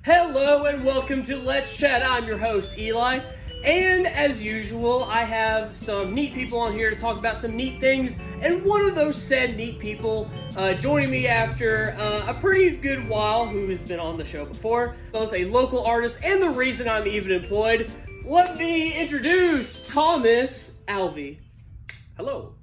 Hello and welcome to Let's Chat. I'm your host, Eli. And as usual, I have some neat people on here to talk about some neat things. And one of those said neat people joining me after a pretty good while, who has been on the show before, both a local artist and the reason I'm even employed. Let me introduce Thomas Alvey. Hello.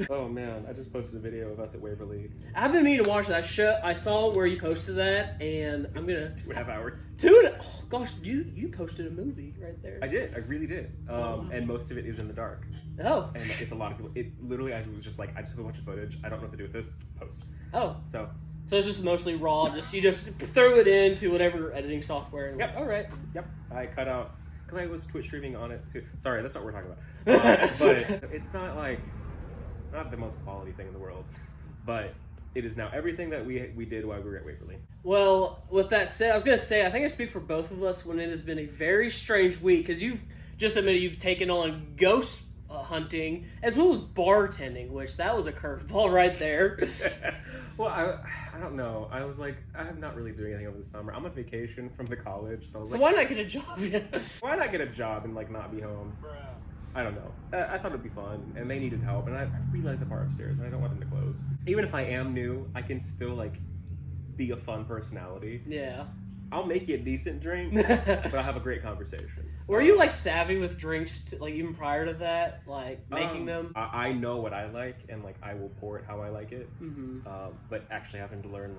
Oh man, I just posted a video of us at Waverly. I've been meaning to watch that show. I saw where you posted that, and I'm gonna 2.5 hours. Oh gosh, you posted a movie right there. I did. I really did. And most of it is in the dark. Oh. And it's a lot of people. It literally, I was just like, I just have a bunch of footage. I don't know what to do with this post. Oh. So it's just mostly raw. You just throw it into whatever editing software. And yep. All right. Yep. I cut out because I was Twitch streaming on it too. Sorry, that's not what we're talking about. But it's not the most quality thing in the world. But it is now everything that we did while we were at Waverly. Well, with that said, I was gonna say I think I speak for both of us when it has been a very strange week because you've just admitted you've taken on ghost hunting as well as bartending, which that was a curveball right there. Well, I don't know. I was like, I'm not really doing anything over the summer. I'm on vacation from the college, so I was like, why not get a job? Why not get a job and not be home? I don't know. I thought it'd be fun, and they needed help, and I really like the bar upstairs, and I don't want them to close. Even if I am new, I can still be a fun personality. Yeah. I'll make you a decent drink, but I'll have a great conversation. Were you savvy with drinks even prior to that, making them? I know what I like, and I will pour it how I like it. Mm-hmm. But actually having to learn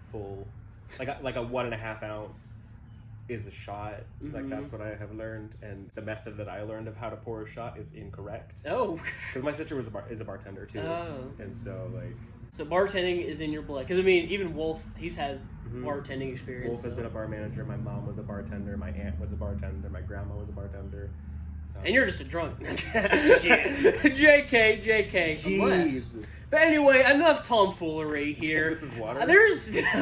full, a 1.5 ounce is a shot. Mm-hmm. That's what I have learned, and the method that I learned of how to pour a shot is incorrect. Oh. Because my sister is a bartender too. Oh. And so So bartending is in your blood. Because even Wolf, he's has bartending experience. Wolf has been a bar manager. My mom was a bartender. My aunt was a bartender. My grandma was a bartender. So. And you're just a drunk. JK. Jesus. But anyway, enough tomfoolery here. This is water?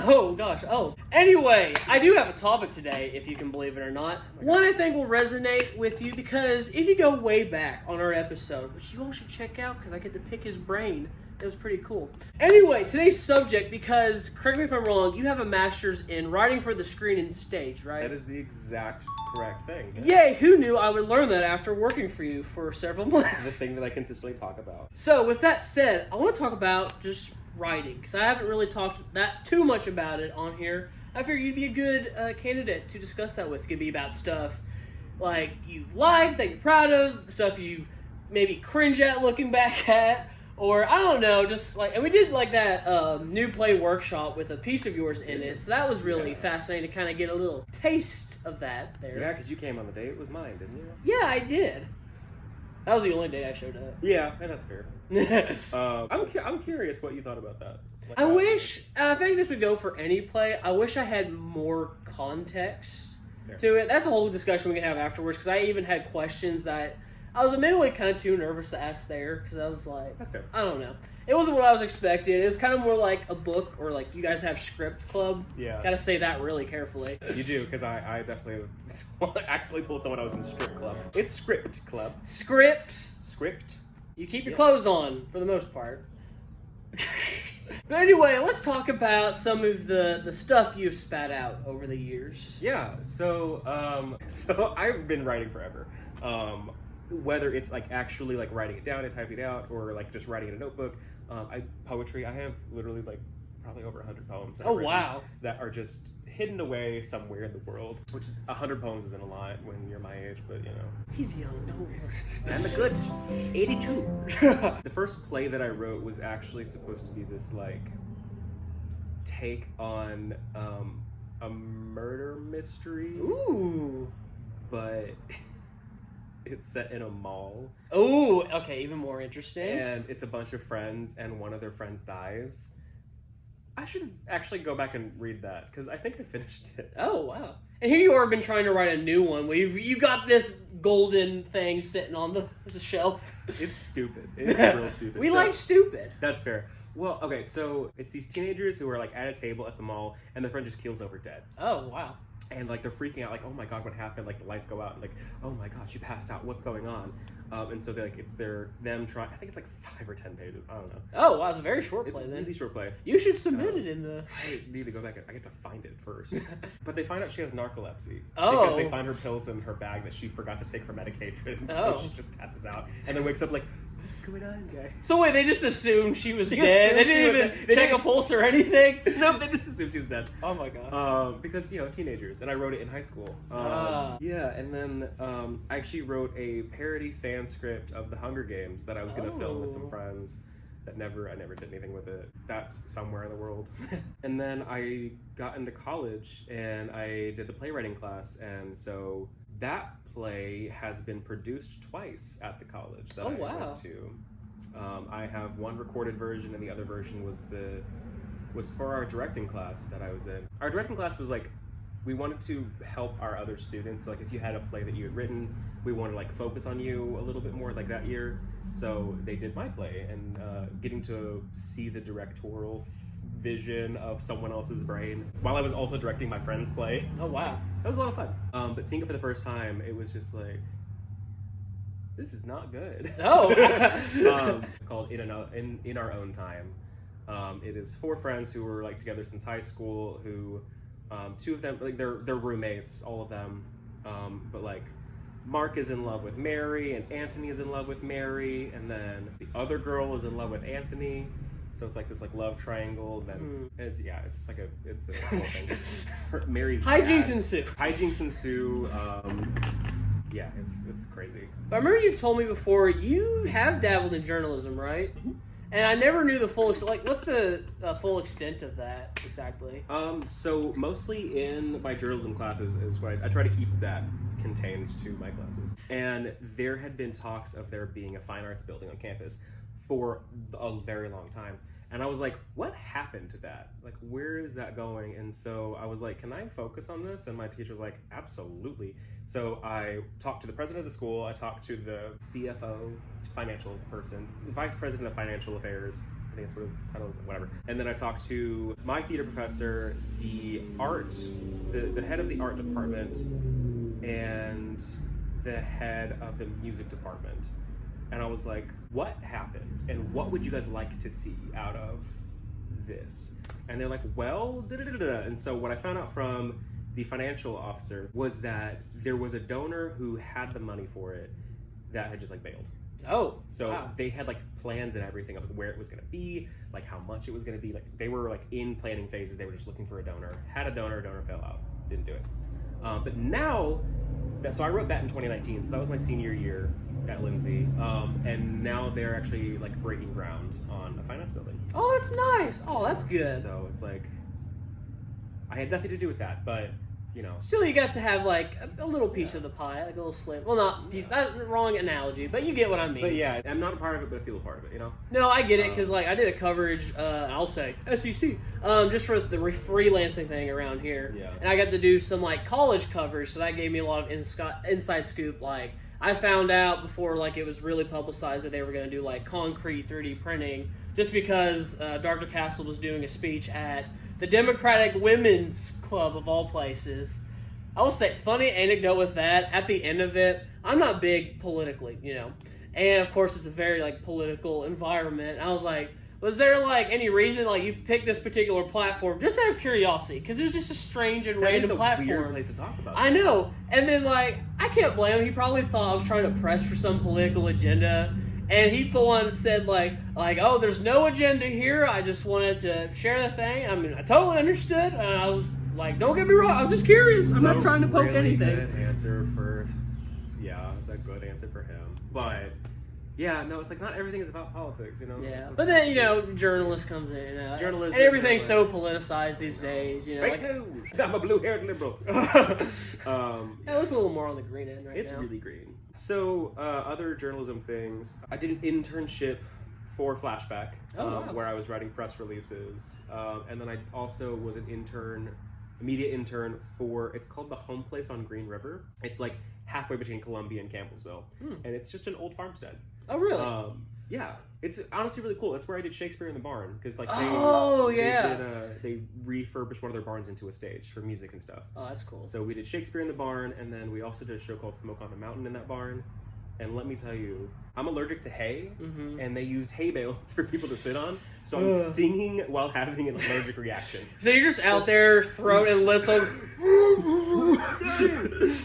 Oh gosh. Oh. Anyway, I do have a topic today, if you can believe it or not. One I think will resonate with you because if you go way back on our episode, which you all should check out because I get to pick his brain. It was pretty cool. Anyway, today's subject, because, correct me if I'm wrong, you have a master's in writing for the screen and stage, right? That is the exact correct thing. Yay, who knew I would learn that after working for you for several months? The thing that I consistently talk about. So, with that said, I want to talk about just writing, because I haven't really talked too much about it on here. I figured you'd be a good candidate to discuss that with. It could be about stuff you've liked, that you're proud of, stuff you've maybe cringe at looking back at, or, I don't know, just and we did that new play workshop with a piece of yours in it, so that was really fascinating to kind of get a little taste of that there. Yeah, because you came on the day it was mine, didn't you? Yeah, I did. That was the only day I showed up. Yeah, and that's fair. I'm curious what you thought about that. I wish, and I think this would go for any play, I wish I had more context to it. That's a whole discussion we can have afterwards, because I even had questions that I was admittedly kind of too nervous to ask there, because I was like, that's fair. I don't know. It wasn't what I was expecting. It was kind of more like a book, or you guys have script club. Yeah. Gotta say that really carefully. You do, because I definitely actually told someone I was in strip club. It's script club. Script. You keep your clothes on, for the most part. But anyway, let's talk about some of the stuff you've spat out over the years. Yeah, so I've been writing forever. Whether it's actually writing it down and typing it out, or just writing in a notebook. Poetry, I have literally probably over 100 poems that I've written that are just hidden away somewhere in the world, which 100 poems isn't a lot when you're my age, but He's young, no. I'm a good 82. The first play that I wrote was actually supposed to be this take on a murder mystery. Ooh. But it's set in a mall. Oh, okay, even more interesting. And it's a bunch of friends, and one of their friends dies. I should actually go back and read that, because I think I finished it. Oh, wow. And here you are been trying to write a new one. You got this golden thing sitting on the shelf. It's stupid. It's real stupid. We like stupid. That's fair. Well, okay, so it's these teenagers who are like at a table at the mall, and their friend just keels over dead. Oh, wow. And like they're freaking out, like, oh my god, what happened? Like the lights go out, and like, oh my god, she passed out. What's going on? And so it's them trying. I think it's like 5 or 10 pages. I don't know. Oh, wow, it's a very short It's play a then. really short play. You should submit it in the. I need to go back. I get to find it first. But they find out she has narcolepsy. Oh. Because they find her pills in her bag that she forgot to take her medication, so Oh. she just passes out and then wakes up like, what's going on, guys? So wait, they just assumed she was She dead. They assumed she didn't was even dead. They check a didn't- pulse or anything. No, they just assumed she was dead. Oh my gosh. Because, teenagers, and I wrote it in high school. Ah. Yeah, and then I actually wrote a parody fan script of the Hunger Games that I was going to film with some Oh. friends. I never did anything with it. That's somewhere in the world. And then I got into college and I did the playwriting class, and so that play has been produced twice at the college that Oh, I wow. went to. I have one recorded version, and the other version was for our directing class that I was in. Our directing class was like, we wanted to help our other students. So, like, if you had a play that you had written, we wanted to like focus on you a little bit more like that year. So they did my play, and getting to see the directorial vision of someone else's brain while I was also directing my friend's play. Oh wow. That was a lot of fun. But seeing it for the first time, it was just like, this is not good. Oh. It's called In Our Own Time. It is 4 friends who were like together since high school. Who, 2 of them, like they're roommates, all of them. But like, Mark is in love with Mary, and Anthony is in love with Mary, and then the other girl is in love with Anthony. So it's like this like love triangle. And then it's just like it's a whole thing. Mary's Hijinks dad- ensue. Hijinks ensue. Yeah, it's crazy. But I remember you've told me before you have dabbled in journalism, right? Mm-hmm. And I never knew the full what's the full extent of that exactly? So mostly in my journalism classes is what I try to keep that contained to my classes. And there had been talks of there being a fine arts building on campus for a very long time. And I was like, what happened to that? Like, where is that going? And so I was like, can I focus on this? And my teacher was like, absolutely. So I talked to the president of the school. I talked to the CFO, financial person, vice president of financial affairs. I think that's what his title is, whatever. And then I talked to my theater professor, the head of the art department, and the head of the music department. And I was like, what happened? And what would you guys like to see out of this? And they're like, well, da-da-da-da. And so what I found out from the financial officer was that there was a donor who had the money for it that had just like bailed. Oh. So wow. they had like plans and everything of like, where it was going to be, like how much it was going to be. Like they were like in planning phases. They were just looking for a donor. Had a donor fell out. Didn't do it. But now, so I wrote that in 2019. So that was my senior year at Lindsay. And now they're actually like breaking ground on a finance building. Oh, that's nice. Oh, that's good. So it's like, I had nothing to do with that, but Still, you got to have like a little piece of the pie, like a little slip. Well, not piece. That's the wrong analogy, but you get what I mean. But yeah, I'm not a part of it, but I feel a part of it. No, I get it because like I did a coverage. I'll say SEC, just for the freelancing thing around here. Yeah. And I got to do some like college coverage, so that gave me a lot of inside scoop. Like I found out before like it was really publicized that they were going to do like concrete 3D printing, just because Dr. Castle was doing a speech at the Democratic Women's Club of all places. I will say, funny anecdote with that, at the end of it, I'm not big politically, and of course it's a very like political environment. I was like, was there like any reason like you picked this particular platform just out of curiosity? Because it was just a strange and random platform. Weird place to talk about. I know, and then like I can't blame him. He probably thought I was trying to press for some political agenda. And he full on said like, oh, there's no agenda here. I just wanted to share the thing. I mean, I totally understood. And I was like, don't get me wrong. I was just curious. I'm not trying to poke anything. Good answer for, it's a good answer for him. But yeah, no, it's like not everything is about politics, Yeah, but then journalist comes in, Journalism, and everything's so politicized these days. Fake news. I'm a blue-haired liberal. Yeah, it's a little more on the green end right it's now. really green. So other journalism things. I did an internship for Flashback, wow. where I was writing press releases, and then I also was a media intern for. It's called the Home Place on Green River. It's like halfway between Columbia and Campbellsville, and it's just an old farmstead. Oh, really? Yeah, it's honestly really cool. That's where I did Shakespeare in the Barn, because like they refurbished one of their barns into a stage for music and stuff. Oh, that's cool. So we did Shakespeare in the Barn, and then we also did a show called Smoke on the Mountain in that barn. And let me tell you, I'm allergic to hay, and they used hay bales for people to sit on. So I'm singing while having an allergic reaction. So you're just out there, throat and lips on.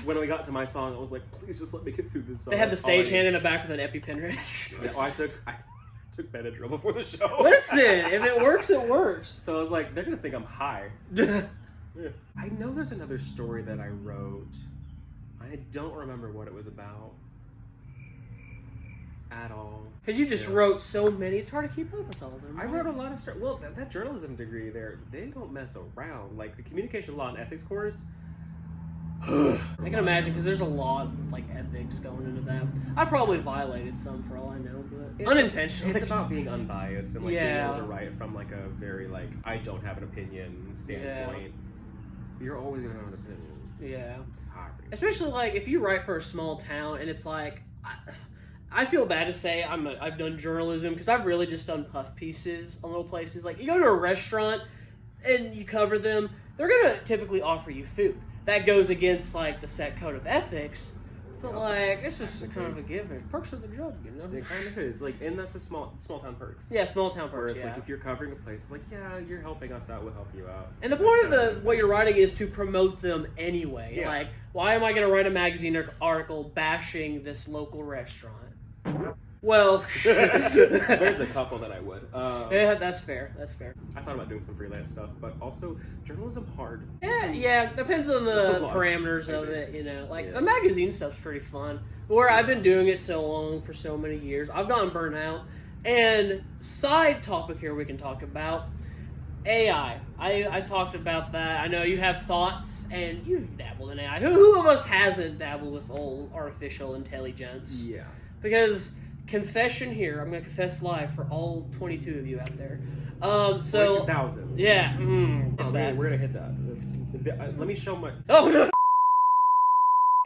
When we got to my song, I was like, please just let me get through this song. They had the stagehand in the back with an EpiPen. Yeah, I took Benadryl before the show. Listen, if it works, it works. So I was like, they're going to think I'm high. Yeah. I know there's another story that I wrote. I don't remember what it was about. At all. Because you just wrote so many, it's hard to keep up with all of them. Right? I wrote a lot of stuff. Well, that journalism degree there, they don't mess around. Like the communication law and ethics course. I can imagine, because there's a lot of like ethics going into that. I probably violated some for all I know, but unintentionally. It's about being unbiased and like being able to write from like a very like I don't have an opinion standpoint. Yeah. You're always gonna have an opinion. Yeah. I'm sorry. Especially like if you write for a small town and it's like. I feel bad to say I've done journalism because I've really just done puff pieces on little places. Like you go to a restaurant and you cover them, they're gonna typically offer you food. That goes against like the set code of ethics, but like it's just kind of a given. Perks of the job, you know. It kind of is like, and that's a small town perks. Yeah, small town perks. Where it's like if you're covering a place, it's like you're helping us out, we'll help you out. And the point of what you're writing is to promote them anyway. Yeah. Like, why am I gonna write a magazine article bashing this local restaurant? Well, there's a couple that I would. Yeah, that's fair. That's fair. I thought about doing some freelance stuff, but also journalism hard. Yeah, depends on the parameters of it. You know, like the magazine stuff's pretty fun. Where I've been doing it so long for so many years, I've gotten burnt out. And side topic here we can talk about AI. I talked about that. I know you have thoughts, and you've dabbled in AI. Who of us hasn't dabbled with old artificial intelligence? Yeah. Because, confession here, I'm going to confess live for all 22 of you out there. 22,000. Yeah. We're going to hit that. Let me show my... Oh, no.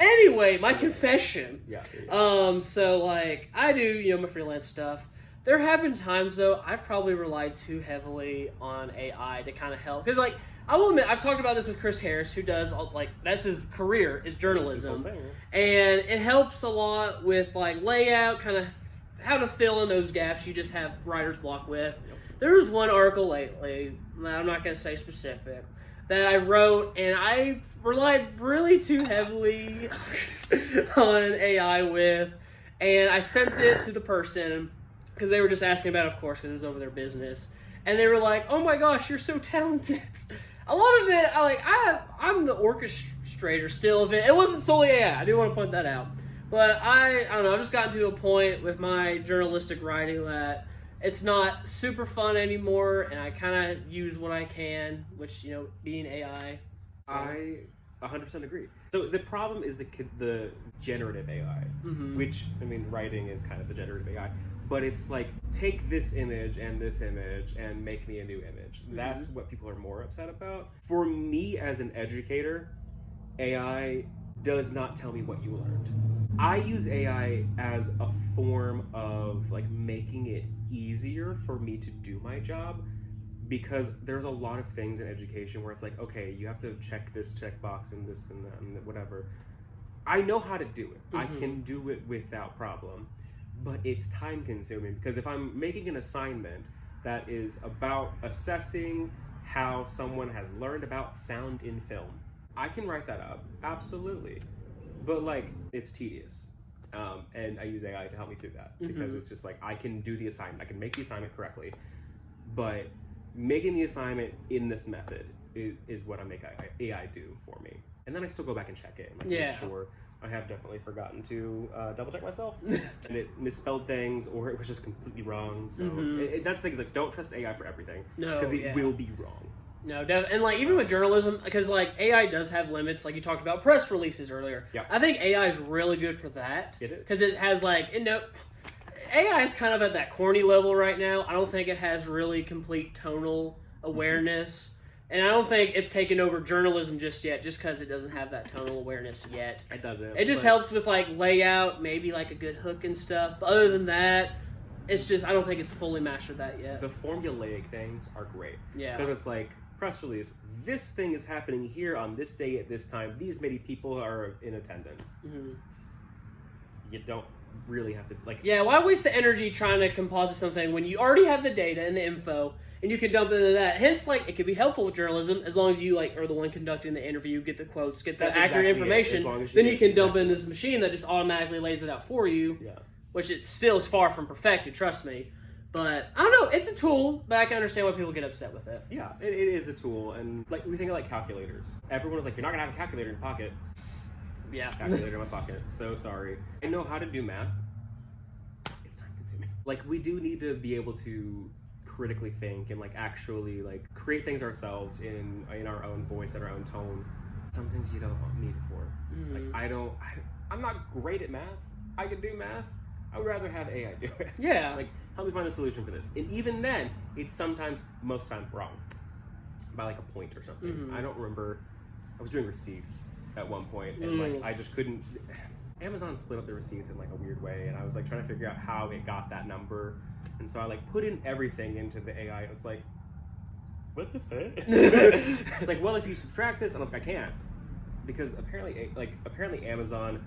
Anyway, my confession. Yeah. So, like, I do, my freelance stuff. There have been times, though, I've probably relied too heavily on AI to kind of help. Because, like, I will admit, I've talked about this with Chris Harris, who does, like, that's his career, is journalism. And it helps a lot with, like, layout, kind of how to fill in those gaps you just have writer's block with. Yep. There was one article lately, I'm not going to say specific, that I wrote, and I relied really too heavily on AI with, and I sent it to the person, because they were just asking about it, of course, because it was over their business, and they were like, oh my gosh, you're so talented. A lot of it, I'm the orchestrator still of it. It wasn't solely AI. I do want to point that out. But I don't know, I've just gotten to a point with my journalistic writing that it's not super fun anymore, and I kind of use what I can, which, being AI. So. I 100% agree. So the problem is the generative AI, which, writing is kind of the generative AI. But it's like, take this image and make me a new image. That's what people are more upset about. For me as an educator, AI does not tell me what you learned. I use AI as a form of like making it easier for me to do my job, because there's a lot of things in education where it's like, okay, you have to check this checkbox and this and that and whatever. I know how to do it. I can do it without problem. But it's time consuming, because if I'm making an assignment that is about assessing how someone has learned about sound in film, I can write that up, absolutely. But like, it's tedious. And I use AI to help me through that, because it's just like, I can do the assignment, I can make the assignment correctly, but making the assignment in this method is what I make AI do for me. And then I still go back and check it, and make sure. I have definitely forgotten to double check myself, and it misspelled things, or it was just completely wrong. So that's the thing, is like, don't trust AI for everything, because it will be wrong. No, and like even with journalism, because like AI does have limits, like you talked about press releases earlier. Yeah. I think AI is really good for that. It is, because it has like AI is kind of at that corny level right now. I don't think it has really complete tonal awareness. And I don't think it's taken over journalism just yet, just because it doesn't have that tonal awareness yet. It doesn't. It just helps with like layout, maybe like a good hook and stuff. But other than that, It's just I don't think it's fully mastered that yet. The formulaic things are great. Yeah. Because it's like, press release, this thing is happening here on this day at this time. These many people are in attendance. Mm-hmm. You don't really have to, like... Yeah, why waste the energy trying to composite something when you already have the data and the info, and you can dump into that? Hence, like, it could be helpful with journalism as long as you, like, are the one conducting the interview, get the quotes, get the accurate information. Then you can dump in this machine that just automatically lays it out for you. Yeah. Which it still is far from perfected, trust me. But, I don't know, it's a tool, but I can understand why people get upset with it. Yeah, it is a tool, and, like, we think of, like, calculators. Everyone was like, you're not going to have a calculator in your pocket. Yeah. Calculator in my pocket. So sorry. I know how to do math. It's time consuming. Like, we do need to be able to critically think and, like, actually, like, create things ourselves in our own voice and our own tone. Some things you don't need it for. Like, I'm not great at math. I can do math. I would rather have AI do it. Yeah. Like, help me find a solution for this. And even then, it's sometimes, most times, wrong. By, like, a point or something. I don't remember. I was doing receipts at one point, and, like, I just couldn't... Amazon split up the receipts in, like, a weird way, and I was, like, trying to figure out how it got that number. And so I, like, put in everything into the AI, and it's like, what the fuck? It's like, well, if you subtract this, and I was like, I can't. Because apparently Amazon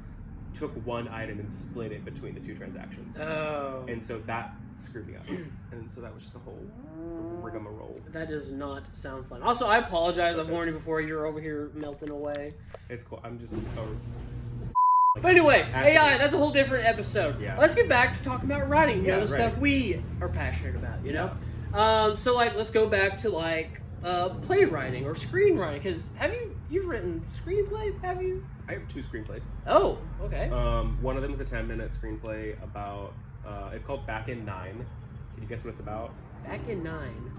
took one item and split it between the two transactions. Oh. And so that screwed me up. And so that was just the whole rigmarole. That does not sound fun. Also, I apologize. I've warned you before. You're over here melting away. It's cool. I'm just... But anyway, AI, that's a whole different episode. Yeah. Let's get back to talking about writing, the stuff we are passionate about, you know? So, like, let's go back to, like, playwriting or screenwriting, because you've written screenplay, have you? I have 2 screenplays. Oh, okay. One of them is a 10-minute screenplay about, it's called Back in 9. Can you guess what it's about? Back in 9.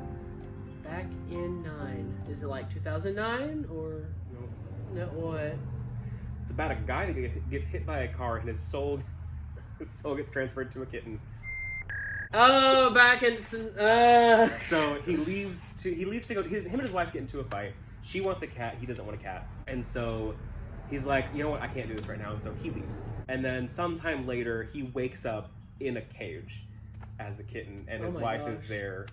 Back in 9. Is it like 2009 or? No, what? It's about a guy that gets hit by a car and his soul gets transferred to a kitten. Oh, back in So he leaves to go. Him and his wife get into a fight. She wants a cat. He doesn't want a cat, and so he's like, you know what? I can't do this right now, and so he leaves. And then sometime later, he wakes up in a cage as a kitten, and his wife is there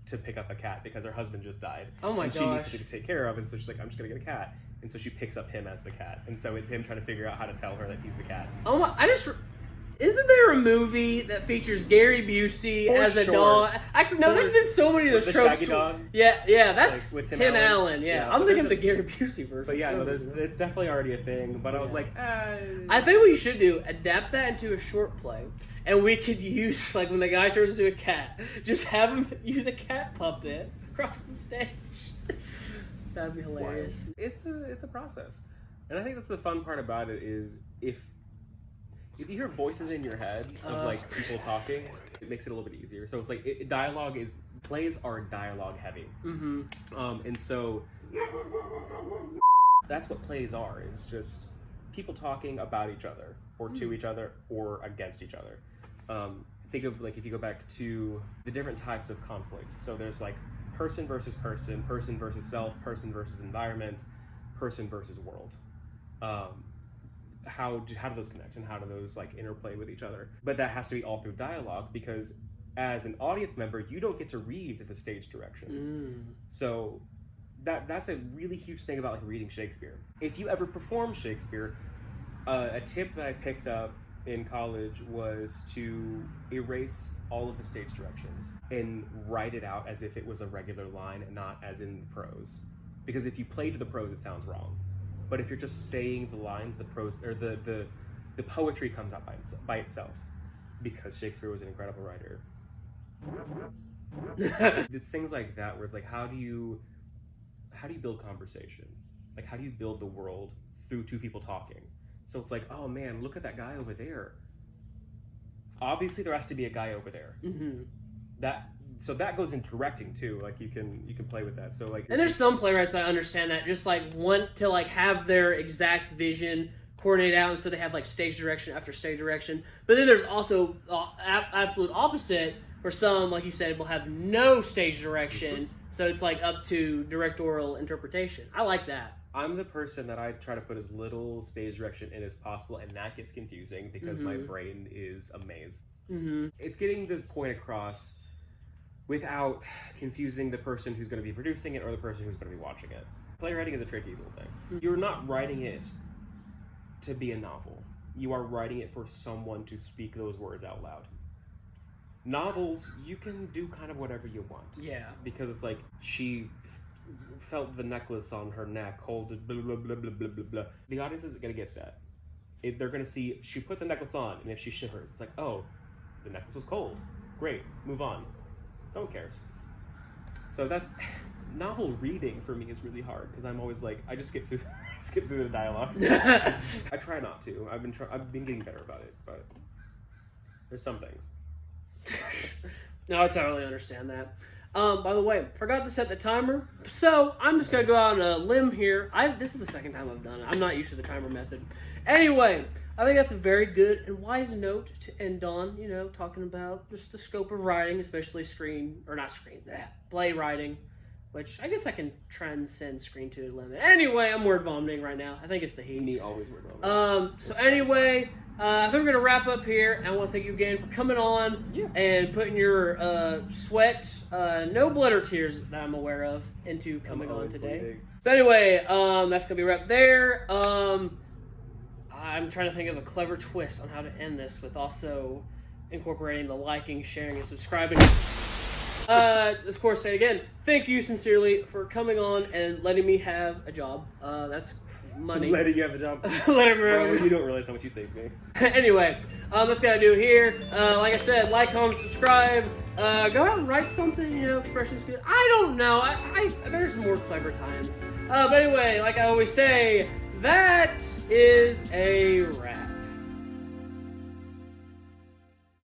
to pick up a cat because her husband just died. Oh my and gosh! She needs to take care of, and so she's like, I'm just gonna get a cat. And so she picks up him as the cat, and so it's him trying to figure out how to tell her that he's the cat. Oh my! Isn't there a movie that features Gary Busey as a dog? Actually, no. There's been so many of those tropes. The Shaggy Dog. Yeah, that's like, with Tim Allen. Yeah, I'm thinking of the Gary Busey version. But yeah, no, it's definitely already a thing. But I was like, I think what you should do, adapt that into a short play, and we could use, like, when the guy turns into a cat, just have him use a cat puppet across the stage. That'd be hilarious. Wow. It's a process, and I think that's the fun part about it is if you hear voices in your head of like people talking, it makes it a little bit easier. So it's like plays are dialogue heavy, and so that's what plays are. It's just people talking about each other, or to each other, or against each other. Think of, like, if you go back to the different types of conflict. So there's like person versus person, person versus self, person versus environment, person versus world. How do those connect, and how do those, like, interplay with each other? But that has to be all through dialogue, because as an audience member, you don't get to read the stage directions. So that's a really huge thing about, like, reading Shakespeare. If you ever perform Shakespeare, a tip that I picked up in college was to erase all of the stage directions and write it out as if it was a regular line and not as in the prose. Because if you play to the prose, it sounds wrong. But if you're just saying the lines, the prose, or the poetry comes out by itself, because Shakespeare was an incredible writer. It's things like that where it's like, how do you build conversation? Like, how do you build the world through 2 people talking? So it's like, oh man, look at that guy over there. Obviously, there has to be a guy over there. So that goes into directing too. Like, you can play with that. So, like, and there's some playwrights that understand that, just like want to, like, have their exact vision coordinated out, and so they have, like, stage direction after stage direction. But then there's also absolute opposite, where some, like you said, will have no stage direction. So it's, like, up to directorial interpretation. I like that. I'm the person that I try to put as little stage direction in as possible, and that gets confusing because my brain is a maze. Mm-hmm. It's getting the point across without confusing the person who's going to be producing it or the person who's going to be watching it. Playwriting is a tricky little thing. Mm-hmm. You're not writing it to be a novel. You are writing it for someone to speak those words out loud. Novels, you can do kind of whatever you want. Yeah. Because it's like, she felt the necklace on her neck, hold it, blah, blah, blah, blah, blah, blah, blah. The audience isn't going to get that. They're going to see, she put the necklace on, and if she shivers, it's like, oh, the necklace was cold. Great, move on. No one cares. So that's, novel reading for me is really hard, because I'm always like, I just skip through the dialogue. I try not to. I've been getting better about it, but there's some things. No, I totally understand that. By the way, forgot to set the timer, so I'm just gonna go out on a limb here. This is the second time I've done it. I'm not used to the timer method. Anyway, I think that's a very good and wise note to end on. You know, talking about just the scope of writing, especially play writing, which I guess I can transcend screen to a limit. Anyway, I'm word vomiting right now. I think it's the heat. Me always word vomiting. So anyway, I think we're gonna wrap up here, and I want to thank you again for coming on and putting your sweat, no blood or tears that I'm aware of, into coming on today. Bleeding. But anyway, that's gonna be a wrap there. I'm trying to think of a clever twist on how to end this with also incorporating the liking, sharing, and subscribing. Of course, say again, thank you sincerely for coming on and letting me have a job. That's money. Letting you have a job. Well, you don't realize how much you saved me. Anyway, that's what I do here. Like I said, like, comment, subscribe. Go out and write something, you know, expressions good. I don't know. There's more clever times. But anyway, like I always say, that is a wrap.